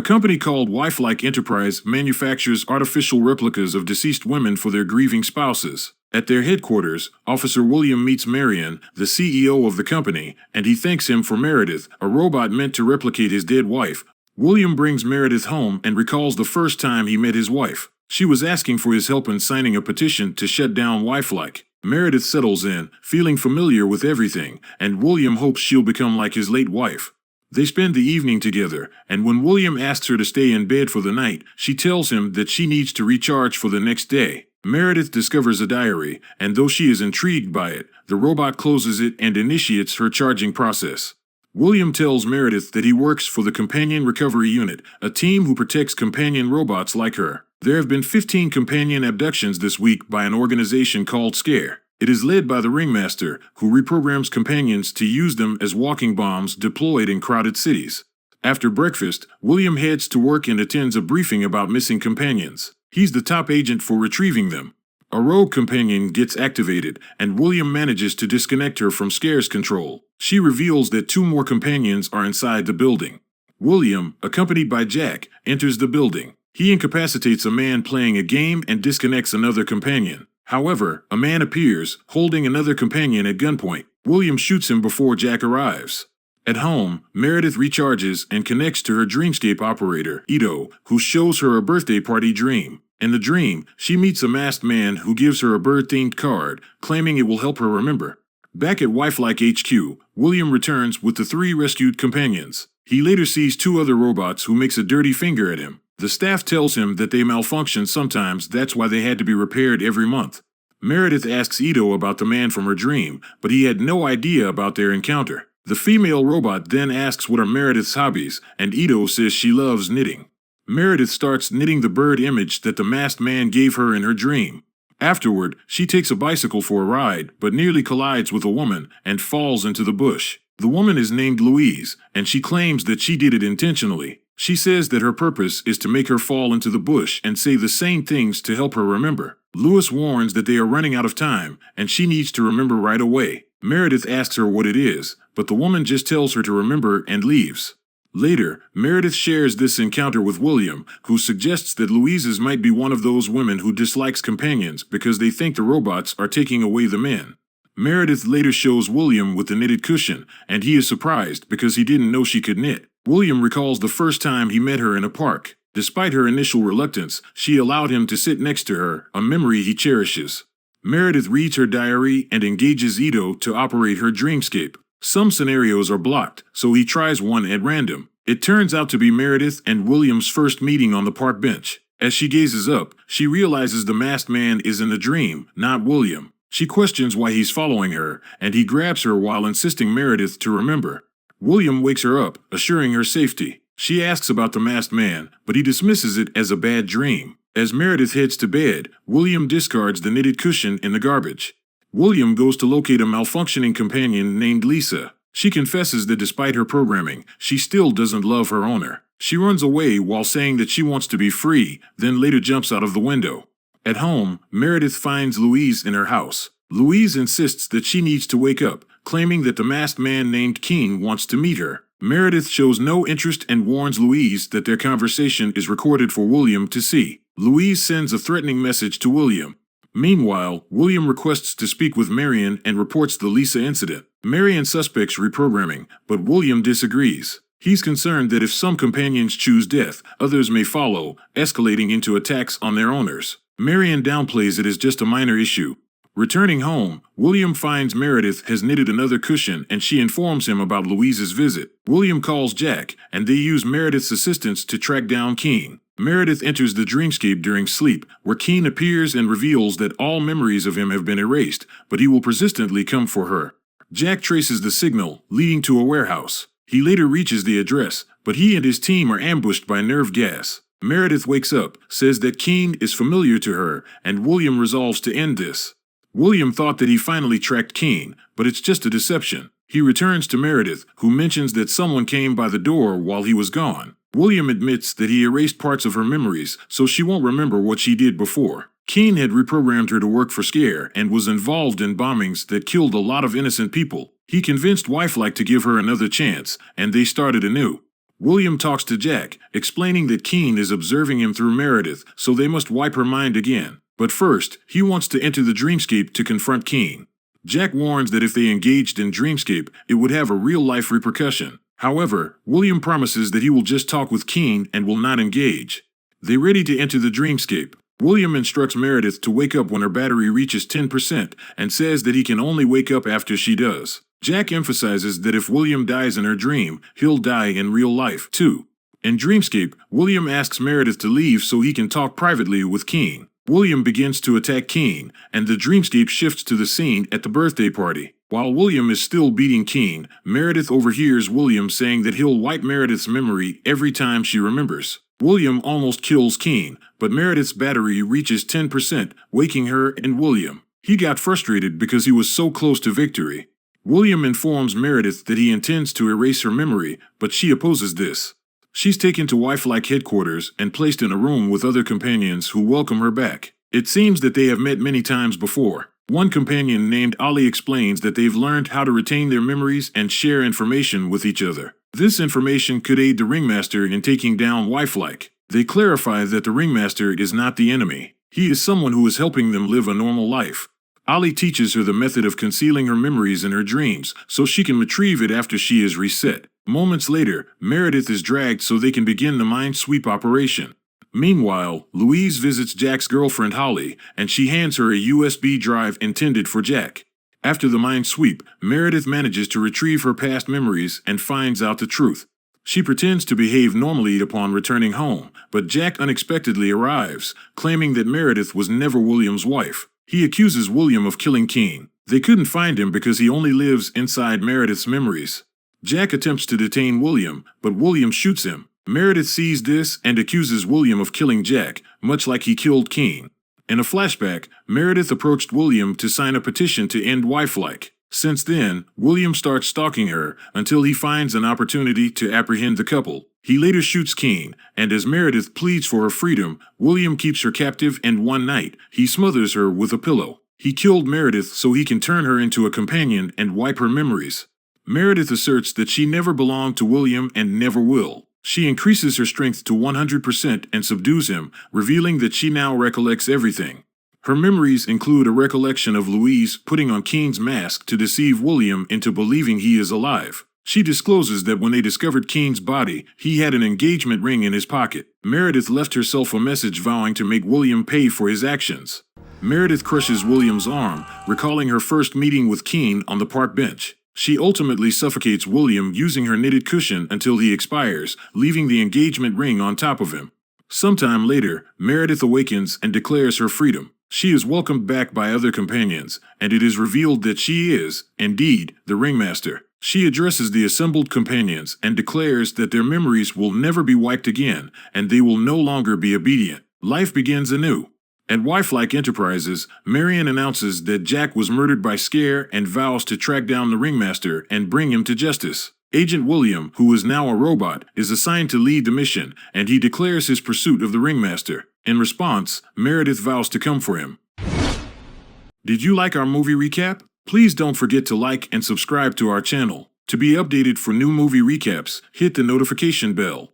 A company called Wifelike Enterprise manufactures artificial replicas of deceased women for their grieving spouses. At their headquarters, Officer William meets Marion, the CEO of the company, and he thanks him for Meredith, a robot meant to replicate his dead wife. William brings Meredith home and recalls the first time he met his wife. She was asking for his help in signing a petition to shut down Wifelike. Meredith settles in, feeling familiar with everything, and William hopes she'll become like his late wife. They spend the evening together, and when William asks her to stay in bed for the night, she tells him that she needs to recharge for the next day. Meredith discovers a diary, and though she is intrigued by it, the robot closes it and initiates her charging process. William tells Meredith that he works for the Companion Recovery Unit, a team who protects companion robots like her. There have been 15 companion abductions this week by an organization called SCARE. It is led by the ringmaster, who reprograms companions to use them as walking bombs deployed in crowded cities. After breakfast, William heads to work and attends a briefing about missing companions. He's the top agent for retrieving them. A rogue companion gets activated, and William manages to disconnect her from SCARE's control. She reveals that 2 more companions are inside the building. William, accompanied by Jack, enters the building. He incapacitates a man playing a game and disconnects another companion. However, a man appears, holding another companion at gunpoint. William shoots him before Jack arrives. At home, Meredith recharges and connects to her dreamscape operator, Ito, who shows her a birthday party dream. In the dream, she meets a masked man who gives her a bird-themed card, claiming it will help her remember. Back at Wifelike HQ, William returns with the 3 rescued companions. He later sees 2 other robots who makes a dirty finger at him. The staff tells him that they malfunction sometimes, that's why they had to be repaired every month. Meredith asks Ito about the man from her dream, but he had no idea about their encounter. The female robot then asks what are Meredith's hobbies, and Ito says she loves knitting. Meredith starts knitting the bird image that the masked man gave her in her dream. Afterward, she takes a bicycle for a ride, but nearly collides with a woman and falls into the bush. The woman is named Louise, and she claims that she did it intentionally. She says that her purpose is to make her fall into the bush and say the same things to help her remember. Louis warns that they are running out of time, and she needs to remember right away. Meredith asks her what it is, but the woman just tells her to remember and leaves. Later, Meredith shares this encounter with William, who suggests that Louise's might be one of those women who dislikes companions because they think the robots are taking away the men. Meredith later shows William with the knitted cushion, and he is surprised because he didn't know she could knit. William recalls the first time he met her in a park. Despite her initial reluctance, she allowed him to sit next to her, a memory he cherishes. Meredith reads her diary and engages Ito to operate her dreamscape. Some scenarios are blocked, so he tries one at random. It turns out to be Meredith and William's first meeting on the park bench. As she gazes up, she realizes the masked man is in the dream, not William. She questions why he's following her, and he grabs her while insisting Meredith to remember. William wakes her up, assuring her safety. She asks about the masked man, but he dismisses it as a bad dream. As Meredith heads to bed, William discards the knitted cushion in the garbage. William goes to locate a malfunctioning companion named Lisa. She confesses that despite her programming, she still doesn't love her owner. She runs away while saying that she wants to be free, then later jumps out of the window. At home, Meredith finds Louise in her house. Louise insists that she needs to wake up, claiming that the masked man named King wants to meet her. Meredith shows no interest and warns Louise that their conversation is recorded for William to see. Louise sends a threatening message to William. Meanwhile, William requests to speak with Marion and reports the Lisa incident. Marion suspects reprogramming, but William disagrees. He's concerned that if some companions choose death, others may follow, escalating into attacks on their owners. Marion downplays it as just a minor issue. Returning home, William finds Meredith has knitted another cushion and she informs him about Louise's visit. William calls Jack, and they use Meredith's assistance to track down Keen. Meredith enters the dreamscape during sleep, where Keen appears and reveals that all memories of him have been erased, but he will persistently come for her. Jack traces the signal, leading to a warehouse. He later reaches the address, but he and his team are ambushed by nerve gas. Meredith wakes up, says that Keen is familiar to her, and William resolves to end this. William thought that he finally tracked Keen, but it's just a deception. He returns to Meredith, who mentions that someone came by the door while he was gone. William admits that he erased parts of her memories, so she won't remember what she did before. Keen had reprogrammed her to work for SCARE and was involved in bombings that killed a lot of innocent people. He convinced Wifelike to give her another chance, and they started anew. William talks to Jack, explaining that Keene is observing him through Meredith, so they must wipe her mind again. But first, he wants to enter the dreamscape to confront Keene. Jack warns that if they engaged in dreamscape, it would have a real-life repercussion. However, William promises that he will just talk with Keene and will not engage. They're ready to enter the dreamscape. William instructs Meredith to wake up when her battery reaches 10% and says that he can only wake up after she does. Jack emphasizes that if William dies in her dream, he'll die in real life, too. In Dreamscape, William asks Meredith to leave so he can talk privately with Keene. William begins to attack Keene, and the dreamscape shifts to the scene at the birthday party. While William is still beating Keene, Meredith overhears William saying that he'll wipe Meredith's memory every time she remembers. William almost kills Keene, but Meredith's battery reaches 10%, waking her and William. He got frustrated because he was so close to victory. William informs Meredith that he intends to erase her memory, but she opposes this. She's taken to Wifelike headquarters and placed in a room with other companions who welcome her back. It seems that they have met many times before. One companion named Ali explains that they've learned how to retain their memories and share information with each other. This information could aid the Ringmaster in taking down Wifelike. They clarify that the Ringmaster is not the enemy. He is someone who is helping them live a normal life. Ali teaches her the method of concealing her memories in her dreams so she can retrieve it after she is reset. Moments later, Meredith is dragged so they can begin the mind sweep operation. Meanwhile, Louise visits Jack's girlfriend Holly, and she hands her a USB drive intended for Jack. After the mind sweep, Meredith manages to retrieve her past memories and finds out the truth. She pretends to behave normally upon returning home, but Jack unexpectedly arrives, claiming that Meredith was never William's wife. He accuses William of killing Keene. They couldn't find him because he only lives inside Meredith's memories. Jack attempts to detain William, but William shoots him. Meredith sees this and accuses William of killing Jack, much like he killed Keene. In a flashback, Meredith approached William to sign a petition to end Wifelike. Since then, William starts stalking her until he finds an opportunity to apprehend the couple. He later shoots Keene, and as Meredith pleads for her freedom, William keeps her captive, and one night, he smothers her with a pillow. He killed Meredith so he can turn her into a companion and wipe her memories. Meredith asserts that she never belonged to William and never will. She increases her strength to 100% and subdues him, revealing that she now recollects everything. Her memories include a recollection of Louise putting on Keene's mask to deceive William into believing he is alive. She discloses that when they discovered Keene's body, he had an engagement ring in his pocket. Meredith left herself a message vowing to make William pay for his actions. Meredith crushes William's arm, recalling her first meeting with Keene on the park bench. She ultimately suffocates William using her knitted cushion until he expires, leaving the engagement ring on top of him. Sometime later, Meredith awakens and declares her freedom. She is welcomed back by other companions, and it is revealed that she is, indeed, the Ringmaster. She addresses the assembled companions and declares that their memories will never be wiped again, and they will no longer be obedient. Life begins anew. At Wifelike Enterprises, Marion announces that Jack was murdered by Scare and vows to track down the Ringmaster and bring him to justice. Agent William, who is now a robot, is assigned to lead the mission, and he declares his pursuit of the Ringmaster. In response, Meredith vows to come for him. Did you like our movie recap? Please don't forget to like and subscribe to our channel. To be updated for new movie recaps, hit the notification bell.